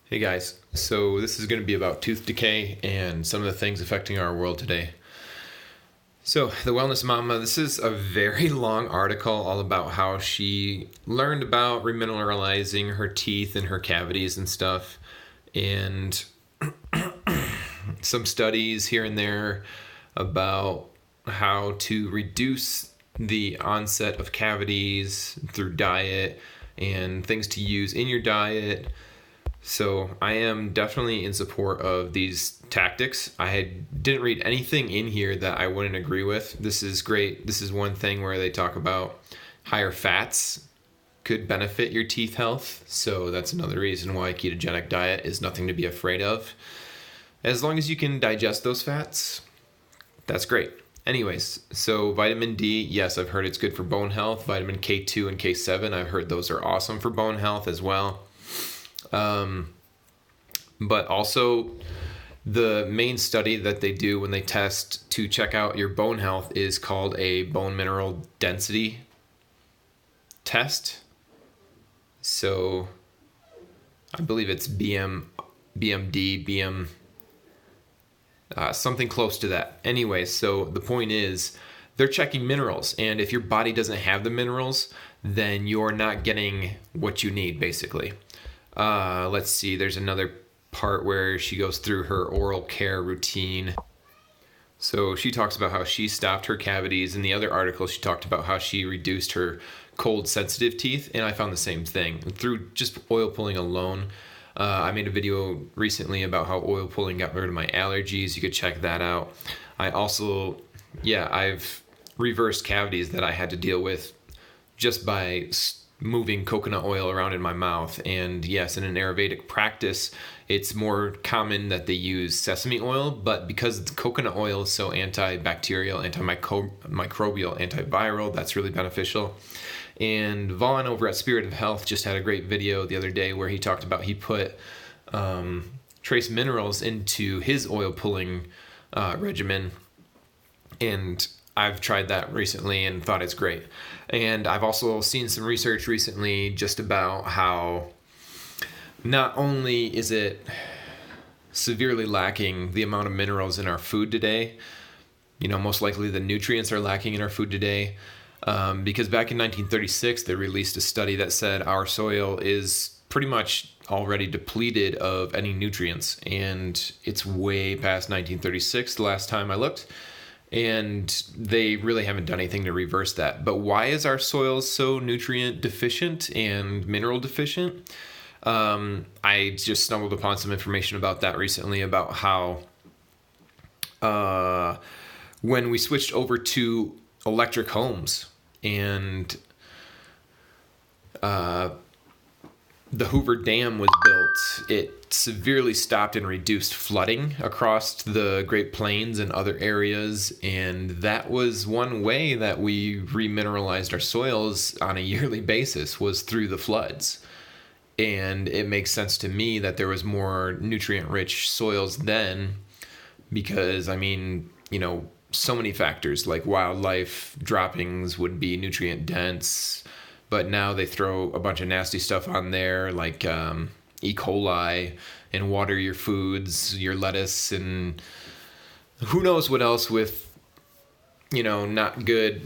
Hey guys, so this is going to be about tooth decay and some of the things affecting our world today. So, the Wellness Mama, this is a very long article all about how she learned about remineralizing her teeth and her cavities and stuff, and some studies here and there about how to reduce the onset of cavities through diet and things to use in your diet. So I am definitely in support of these tactics. Didn't read anything in here that I wouldn't agree with. This is great. This is one thing where they talk about higher fats could benefit your teeth health. So that's another reason why a ketogenic diet is nothing to be afraid of. As long as you can digest those fats, that's great. Anyways, so vitamin D, yes, I've heard it's good for bone health. Vitamin K2 and K7, I've heard those are awesome for bone health as well. But also the main study that they do when they test to check out your bone health is called a bone mineral density test. So I believe it's BMD, something close to that. Anyway, so the point is they're checking minerals, and if your body doesn't have the minerals, then you're not getting what you need, basically. Let's see, there's another part where she goes through her oral care routine. So she talks about how she stopped her cavities. In the other article, she talked about how she reduced her cold sensitive teeth, and I found the same thing. Through just oil pulling alone, I made a video recently about how oil pulling got rid of my allergies. You could check that out. I've reversed cavities that I had to deal with just by moving coconut oil around in my mouth. And yes, in an Ayurvedic practice, it's more common that they use sesame oil, but because coconut oil is so antibacterial, antimicrobial, antiviral, that's really beneficial. And Vaughn over at Spirit of Health just had a great video the other day where he talked about he put trace minerals into his oil pulling regimen, and I've tried that recently and thought it's great. And I've also seen some research recently just about how not only is it severely lacking the amount of minerals in our food today, most likely the nutrients are lacking in our food today, because back in 1936, they released a study that said our soil is pretty much already depleted of any nutrients. And it's way past 1936, the last time I looked. And they really haven't done anything to reverse that. But why is our soil so nutrient deficient and mineral deficient? I just stumbled upon some information about that recently, about how when we switched over to electric homes and the Hoover Dam was built, it severely stopped and reduced flooding across the Great Plains and other areas. And that was one way that we remineralized our soils on a yearly basis, was through the floods. And it makes sense to me that there was more nutrient-rich soils then because, so many factors like wildlife droppings would be nutrient dense. But now they throw a bunch of nasty stuff on there, like E. coli, and water your foods, your lettuce, and who knows what else with, not good,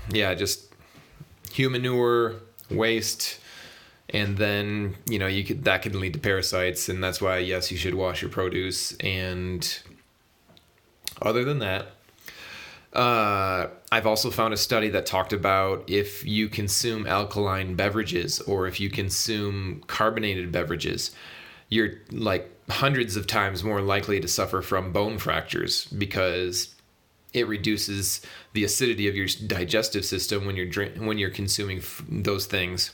just human manure, waste, and then, that can lead to parasites, and that's why, yes, you should wash your produce. And other than that, I've also found a study that talked about if you consume alkaline beverages or if you consume carbonated beverages, you're like hundreds of times more likely to suffer from bone fractures because it reduces the acidity of your digestive system when you're consuming those things,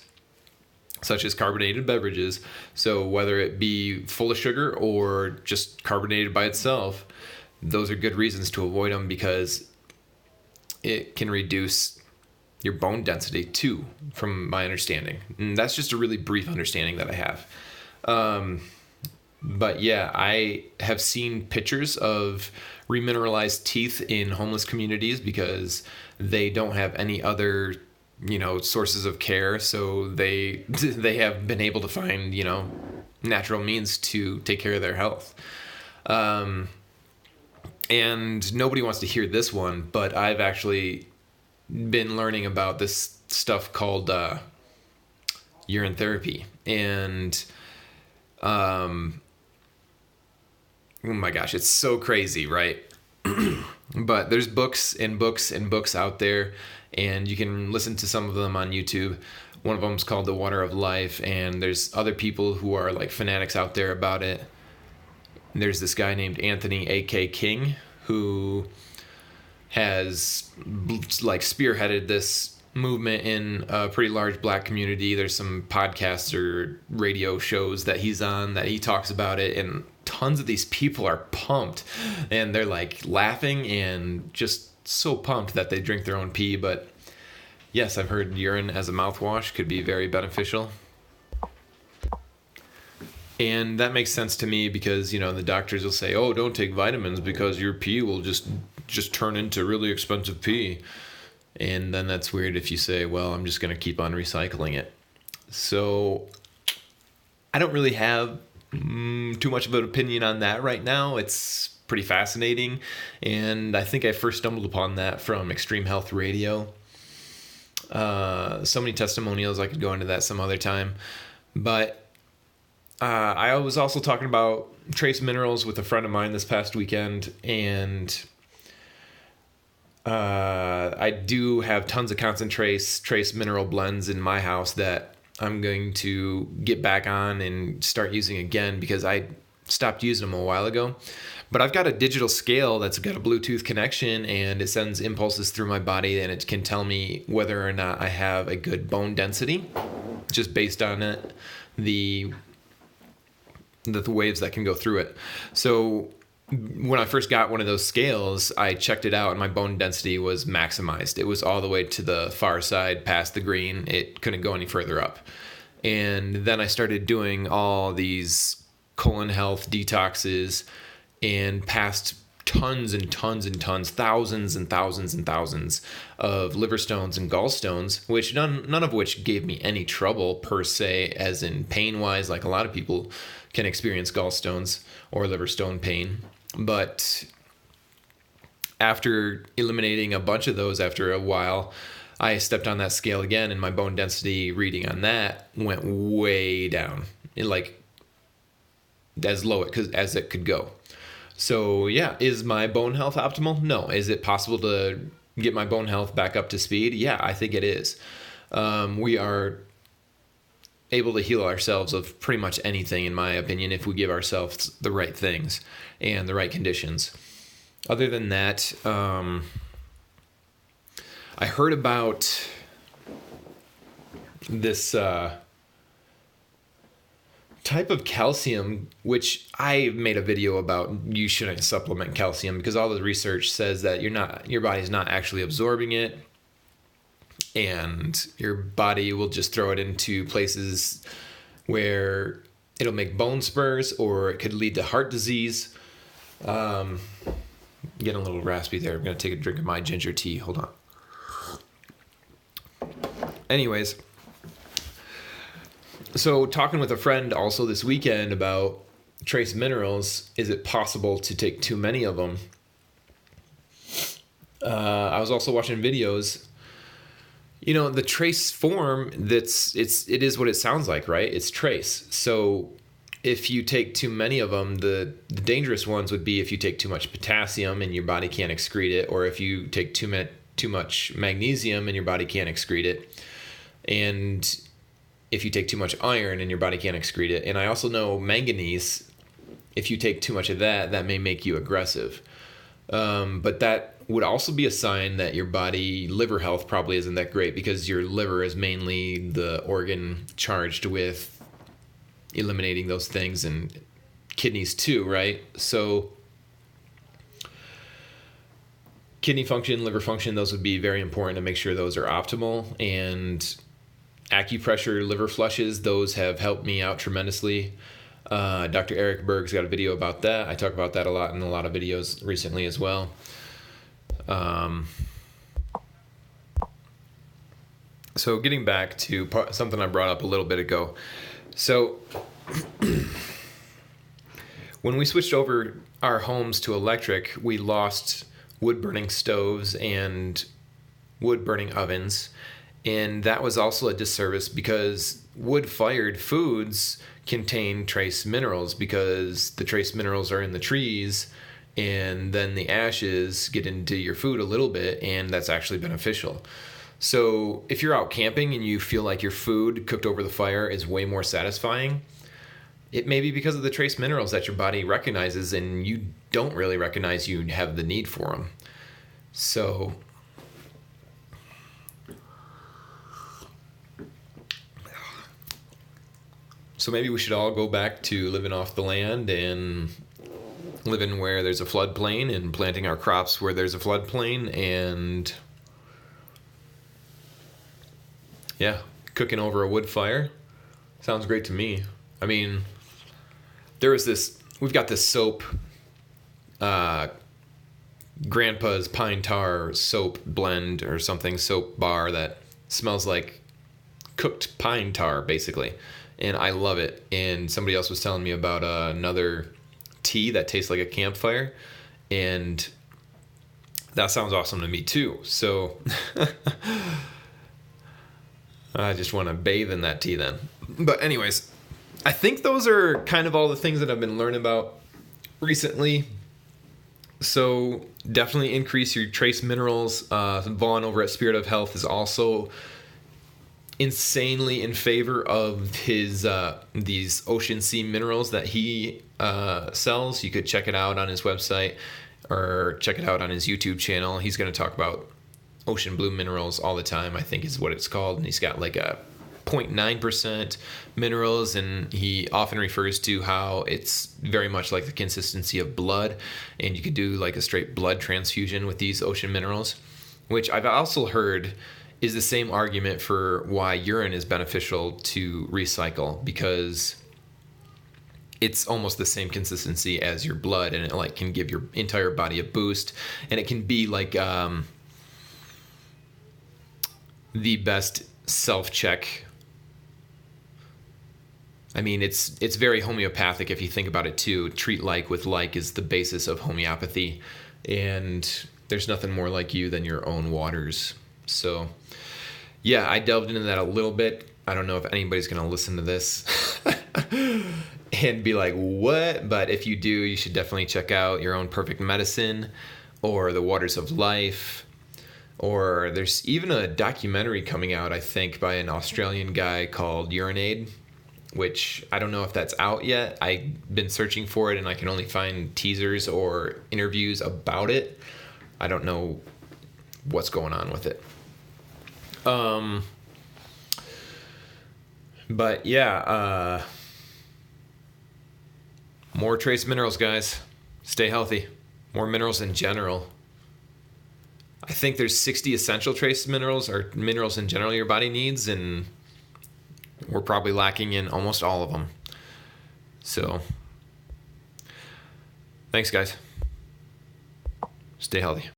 such as carbonated beverages. So whether it be full of sugar or just carbonated by itself, those are good reasons to avoid them because it can reduce your bone density too, from my understanding. And that's just a really brief understanding that I have. But yeah, I have seen pictures of remineralized teeth in homeless communities because they don't have any other, sources of care. So they have been able to find, natural means to take care of their health. And nobody wants to hear this one, but I've actually been learning about this stuff called urine therapy. And oh my gosh, it's so crazy, right? But there's books and books and books out there, and you can listen to some of them on YouTube. One of them is called The Water of Life, and there's other people who are like fanatics out there about it. There's this guy named Anthony A.K. King who has like spearheaded this movement in a pretty large Black community. There's some podcasts or radio shows that he's on that he talks about it, and tons of these people are pumped, and they're like laughing and just so pumped that they drink their own pee. But yes, I've heard urine as a mouthwash could be very beneficial. And that makes sense to me because, you know, the doctors will say, oh, don't take vitamins because your pee will just turn into really expensive pee. And then that's weird if you say, well, I'm just going to keep on recycling it. So I don't really have too much of an opinion on that right now. It's pretty fascinating. And I think I first stumbled upon that from Extreme Health Radio. So many testimonials, I could go into that some other time. But I was also talking about trace minerals with a friend of mine this past weekend, and I do have tons of concentrates, trace mineral blends in my house that I'm going to get back on and start using again because I stopped using them a while ago. But I've got a digital scale that's got a Bluetooth connection, and it sends impulses through my body, and it can tell me whether or not I have a good bone density just based on it, the waves that can go through it. So when I first got one of those scales, I checked it out and my bone density was maximized. It was all the way to the far side past the green. It couldn't go any further up. And then I started doing all these colon health detoxes and passed tons and tons and tons, thousands and thousands and thousands of liver stones and gallstones, which none of which gave me any trouble per se, as in pain wise, like a lot of people can experience gallstones or liver stone pain. But after eliminating a bunch of those after a while, I stepped on that scale again, and my bone density reading on that went way down, like as low as it could go. So yeah, is my bone health optimal? No. Is it possible to get my bone health back up to speed? Yeah, I think it is. We are able to heal ourselves of pretty much anything, in my opinion, if we give ourselves the right things and the right conditions. Other than that, I heard about this type of calcium, which I made a video about. You shouldn't supplement calcium because all the research says that your body's not actually absorbing it, and your body will just throw it into places where it'll make bone spurs, or it could lead to heart disease. Getting a little raspy there. I'm going to take a drink of my ginger tea. Hold on. Anyways, so talking with a friend also this weekend about trace minerals, is it possible to take too many of them? I was also watching videos. You know, the trace form, it is what it sounds like, right? It's trace. So if you take too many of them, the dangerous ones would be if you take too much potassium and your body can't excrete it, or if you take too much magnesium and your body can't excrete it, and if you take too much iron and your body can't excrete it. And I also know manganese, if you take too much of that may make you aggressive. But that would also be a sign that your liver health probably isn't that great, because your liver is mainly the organ charged with eliminating those things, and kidneys too, right? So kidney function, liver function, those would be very important to make sure those are optimal. And acupressure liver flushes, those have helped me out tremendously. Dr. Eric Berg's got a video about that. I talk about that a lot in a lot of videos recently as well. So getting back to something I brought up a little bit ago. So When we switched over our homes to electric, we lost wood-burning stoves and wood-burning ovens. And that was also a disservice because wood-fired foods contain trace minerals because the trace minerals are in the trees, and then the ashes get into your food a little bit, and that's actually beneficial. So if you're out camping and you feel like your food cooked over the fire is way more satisfying, it may be because of the trace minerals that your body recognizes and you don't really recognize you have the need for them. So maybe we should all go back to living off the land and living where there's a floodplain and planting our crops where there's a floodplain and, yeah, cooking over a wood fire. Sounds great to me. I mean, we've got this soap, Grandpa's Pine Tar soap blend or something, soap bar that smells like cooked pine tar, basically. And I love it. And somebody else was telling me about another tea that tastes like a campfire. And that sounds awesome to me too. So I just want to bathe in that tea then. But anyways, I think those are kind of all the things that I've been learning about recently. So definitely increase your trace minerals. Vaughn over at Spirit of Health is also insanely in favor of his these ocean sea minerals that he sells. You could check it out on his website or check it out on his YouTube channel. He's going to talk about ocean blue minerals all the time, I think is what it's called. And he's got like a 0.9% minerals, and he often refers to how it's very much like the consistency of blood, and you could do like a straight blood transfusion with these ocean minerals, which I've also heard is the same argument for why urine is beneficial to recycle, because it's almost the same consistency as your blood, and it like can give your entire body a boost, and it can be like the best self-check. I mean, it's very homeopathic if you think about it too. Treat like with like is the basis of homeopathy, and there's nothing more like you than your own waters. So yeah, I delved into that a little bit. I don't know if anybody's going to listen to this and be like, what? But if you do, you should definitely check out Your Own Perfect Medicine or The Waters of Life. Or there's even a documentary coming out, I think, by an Australian guy called Urinaid, which I don't know if that's out yet. I've been searching for it and I can only find teasers or interviews about it. I don't know what's going on with it. But yeah, more trace minerals, guys. Stay healthy. More minerals in general. I think there's 60 essential trace minerals or minerals in general your body needs, and we're probably lacking in almost all of them. So, thanks, guys. Stay healthy.